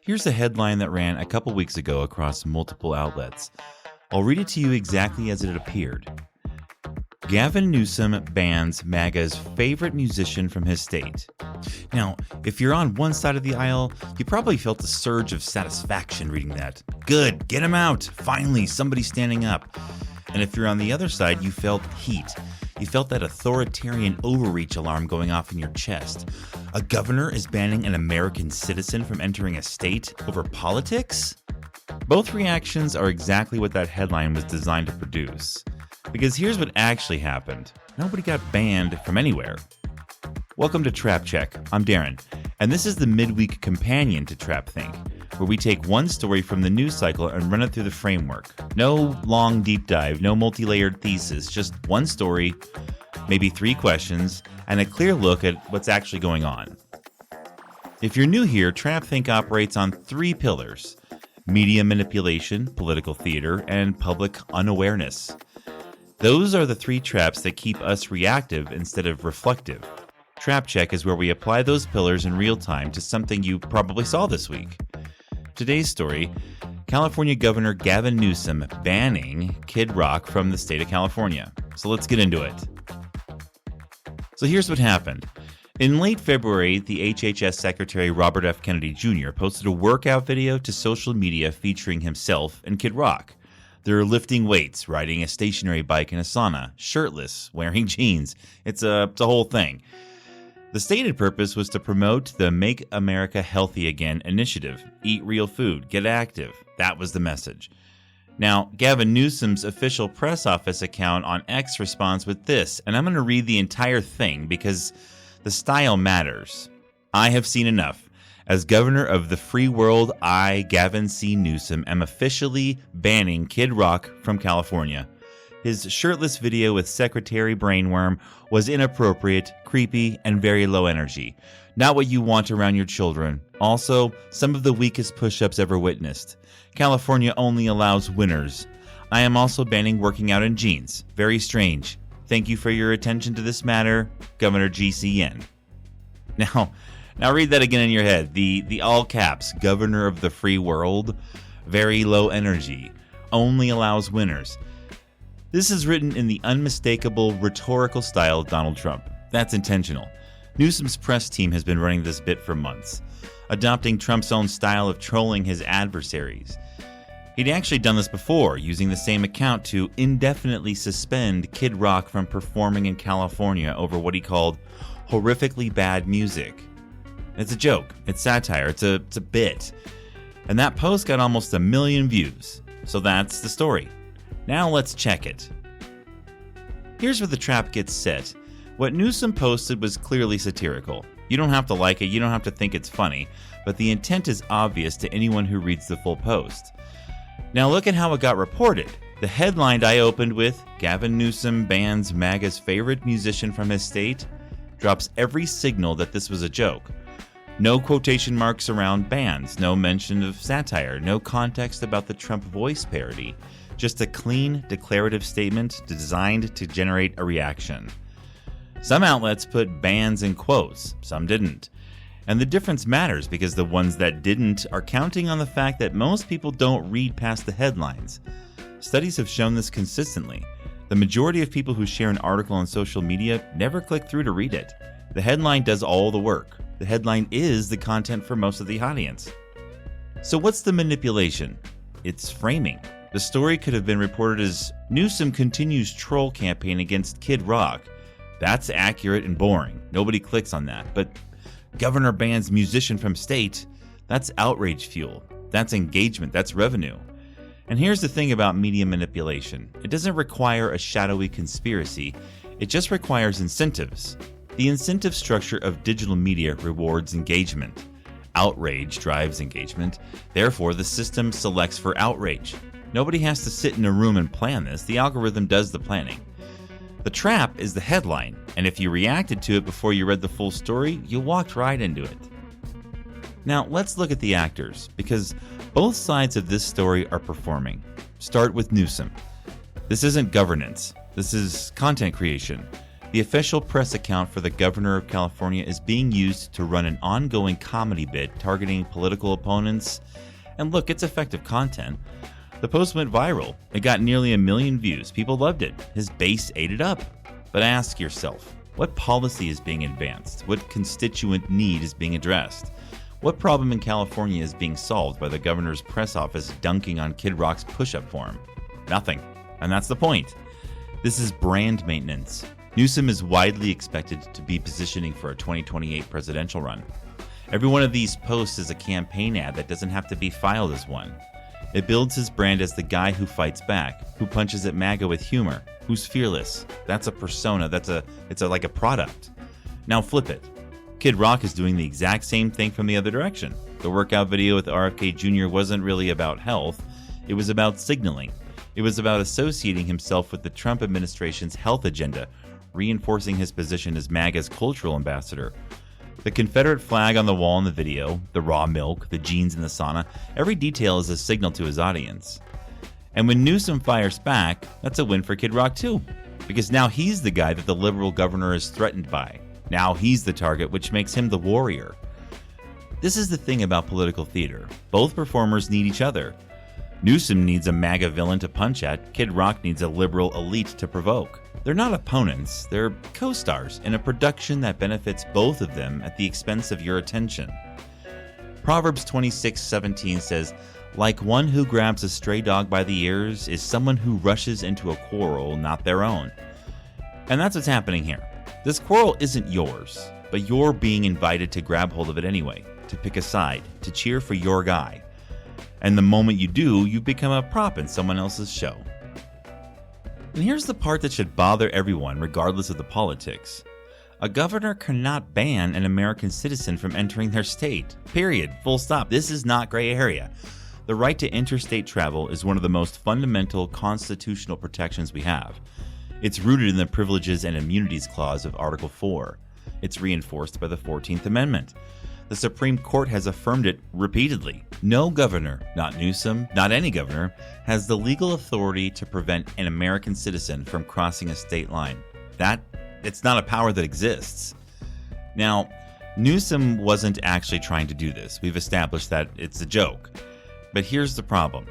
Here's a headline that ran a couple weeks ago across multiple outlets. I'll read it to you exactly as it appeared. Gavin Newsom bans MAGA's favorite musician from his state. Now, if you're on one side of the aisle, you probably felt a surge of satisfaction reading that. Good, get him out! Finally, somebody standing up. And if you're on the other side, you felt heat. You felt that authoritarian overreach alarm going off in your chest. A governor is banning an American citizen from entering a state over politics? Both reactions are exactly what that headline was designed to produce. Because here's what actually happened. Nobody got banned from anywhere. Welcome to Trap Check. I'm Darren, and this is the midweek companion to TrapThink, where we take one story from the news cycle and run it through the framework. No long deep dive, no multi-layered thesis, just one story, maybe 3 questions, and a clear look at what's actually going on. If you're new here, TrapThink operates on 3 pillars: media manipulation, political theater, and public unawareness. Those are the 3 traps that keep us reactive instead of reflective. Trap Check is where we apply those pillars in real time to something you probably saw this week. Today's story, California Governor Gavin Newsom banning Kid Rock from the state of California. So let's get into it. So here's what happened. In late February, the HHS Secretary Robert F. Kennedy Jr. posted a workout video to social media featuring himself and Kid Rock. They're lifting weights, riding a stationary bike in a sauna, shirtless, wearing jeans. It's a whole thing. The stated purpose was to promote the Make America Healthy Again initiative. Eat real food, get active. That was the message. Now, Gavin Newsom's official press office account on X responds with this, and I'm going to read the entire thing because the style matters. I have seen enough. As governor of the free world, I, Gavin C. Newsom, am officially banning Kid Rock from California. His shirtless video with Secretary Brainworm was inappropriate, creepy, and very low energy. Not what you want around your children. Also, some of the weakest push-ups ever witnessed. California only allows winners. I am also banning working out in jeans. Very strange. Thank you for your attention to this matter, Governor GCN. Now read that again in your head. The all caps, governor of the free world, very low energy, only allows winners. This is written in the unmistakable rhetorical style of Donald Trump. That's intentional. Newsom's press team has been running this bit for months, adopting Trump's own style of trolling his adversaries. He'd actually done this before, using the same account to indefinitely suspend Kid Rock from performing in California over what he called horrifically bad music. It's a joke, it's satire, it's a bit. And that post got almost 1 million views. So that's the story. Now let's check it. Here's where the trap gets set. What Newsom posted was clearly satirical. You don't have to like it, you don't have to think it's funny, but the intent is obvious to anyone who reads the full post. Now look at how it got reported. The headline I opened with, Gavin Newsom bans MAGA's favorite musician from his state, drops every signal that this was a joke. No quotation marks around bans, no mention of satire, no context about the Trump voice parody. Just a clean, declarative statement designed to generate a reaction. Some outlets put bans in quotes, some didn't. And the difference matters because the ones that didn't are counting on the fact that most people don't read past the headlines. Studies have shown this consistently. The majority of people who share an article on social media never click through to read it. The headline does all the work. The headline is the content for most of the audience. So what's the manipulation? It's framing. The story could have been reported as Newsom continues troll campaign against Kid Rock. That's accurate and boring. Nobody clicks on that. But governor bans musician from state. That's outrage fuel. That's engagement. That's revenue. And here's the thing about media manipulation. It doesn't require a shadowy conspiracy. It just requires incentives. The incentive structure of digital media rewards engagement. Outrage drives engagement. Therefore, the system selects for outrage. Nobody has to sit in a room and plan this. The algorithm does the planning. The trap is the headline, and if you reacted to it before you read the full story, you walked right into it. Now, let's look at the actors, because both sides of this story are performing. Start with Newsom. This isn't governance. This is content creation. The official press account for the governor of California is being used to run an ongoing comedy bit targeting political opponents. And look, it's effective content. The post went viral. It got nearly 1 million views. People loved it. His base ate it up. But ask yourself, what policy is being advanced? What constituent need is being addressed? What problem in California is being solved by the governor's press office dunking on Kid Rock's push-up form? Nothing. And that's the point. This is brand maintenance. Newsom is widely expected to be positioning for a 2028 presidential run. Every one of these posts is a campaign ad that doesn't have to be filed as one. It builds his brand as the guy who fights back, who punches at MAGA with humor, who's fearless. That's a persona. It's like a product. Now flip it. Kid Rock is doing the exact same thing from the other direction. The workout video with RFK Jr. wasn't really about health. It was about signaling. It was about associating himself with the Trump administration's health agenda, reinforcing his position as MAGA's cultural ambassador. The Confederate flag on the wall in the video, the raw milk, the jeans in the sauna, every detail is a signal to his audience. And when Newsom fires back, that's a win for Kid Rock too, because now he's the guy that the liberal governor is threatened by. Now he's the target, which makes him the warrior. This is the thing about political theater. Both performers need each other. Newsom needs a MAGA villain to punch at. Kid Rock needs a liberal elite to provoke. They're not opponents, they're co-stars in a production that benefits both of them at the expense of your attention. Proverbs 26:17 says, "Like one who grabs a stray dog by the ears is someone who rushes into a quarrel not their own." And that's what's happening here. This quarrel isn't yours, but you're being invited to grab hold of it anyway, to pick a side, to cheer for your guy. And the moment you do, you become a prop in someone else's show. And here's the part that should bother everyone, regardless of the politics. A governor cannot ban an American citizen from entering their state. Period. Full stop. This is not gray area. The right to interstate travel is one of the most fundamental constitutional protections we have. It's rooted in the Privileges and Immunities Clause of Article 4. It's reinforced by the 14th Amendment. The Supreme Court has affirmed it repeatedly. No governor, not Newsom, not any governor, has the legal authority to prevent an American citizen from crossing a state line. It's not a power that exists. Now, Newsom wasn't actually trying to do this. We've established that it's a joke. But here's the problem.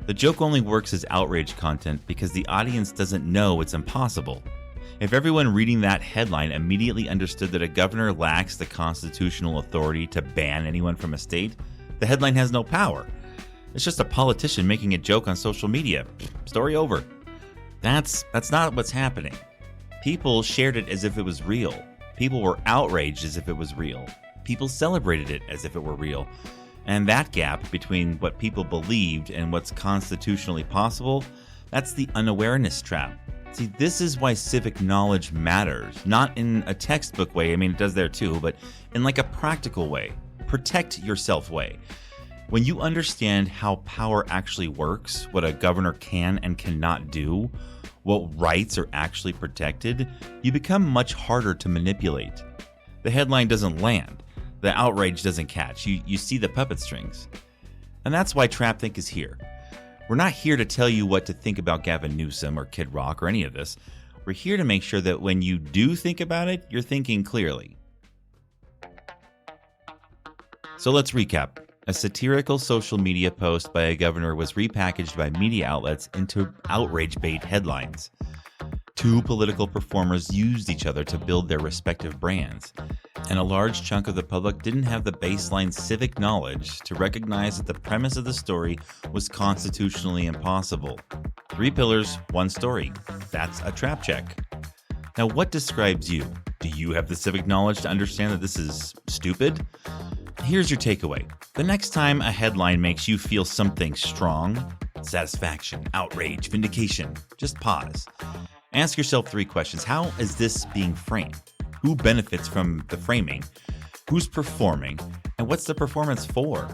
The joke only works as outrage content because the audience doesn't know it's impossible. If everyone reading that headline immediately understood that a governor lacks the constitutional authority to ban anyone from a state, the headline has no power. It's just a politician making a joke on social media. Story over. That's not what's happening. People shared it as if it was real. People were outraged as if it was real. People celebrated it as if it were real. And that gap between what people believed and what's constitutionally possible, that's the unawareness trap. See, this is why civic knowledge matters. Not in a textbook way, I mean, it does there too, but in like a practical way. Protect yourself way. When you understand how power actually works, what a governor can and cannot do, what rights are actually protected, you become much harder to manipulate. The headline doesn't land. The outrage doesn't catch. You see the puppet strings. And that's why TrapThink is here. We're not here to tell you what to think about Gavin Newsom or Kid Rock or any of this. We're here to make sure that when you do think about it, you're thinking clearly. So let's recap. A satirical social media post by a governor was repackaged by media outlets into outrage bait headlines. Two political performers used each other to build their respective brands, and a large chunk of the public didn't have the baseline civic knowledge to recognize that the premise of the story was constitutionally impossible. 3 pillars, 1 story. That's a trap check. Now, what describes you? Do you have the civic knowledge to understand that this is stupid? Here's your takeaway. The next time a headline makes you feel something strong, satisfaction, outrage, vindication, just pause. Ask yourself 3 questions. How is this being framed? Who benefits from the framing? Who's performing? And what's the performance for?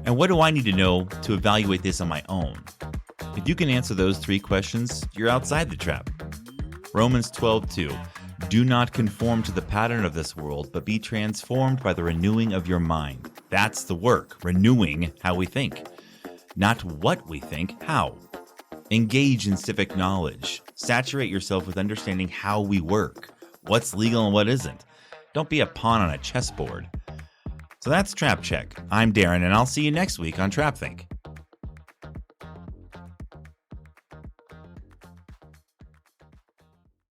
And what do I need to know to evaluate this on my own? If you can answer those 3 questions, you're outside the trap. Romans 12:2. Do not conform to the pattern of this world, but be transformed by the renewing of your mind. That's the work, renewing how we think. Not what we think, how. Engage in civic knowledge. Saturate yourself with understanding how we work. what's legal and what isn't. Don't be a pawn on a chessboard. So that's Trap Check. I'm Darren, and I'll see you next week on TrapThink.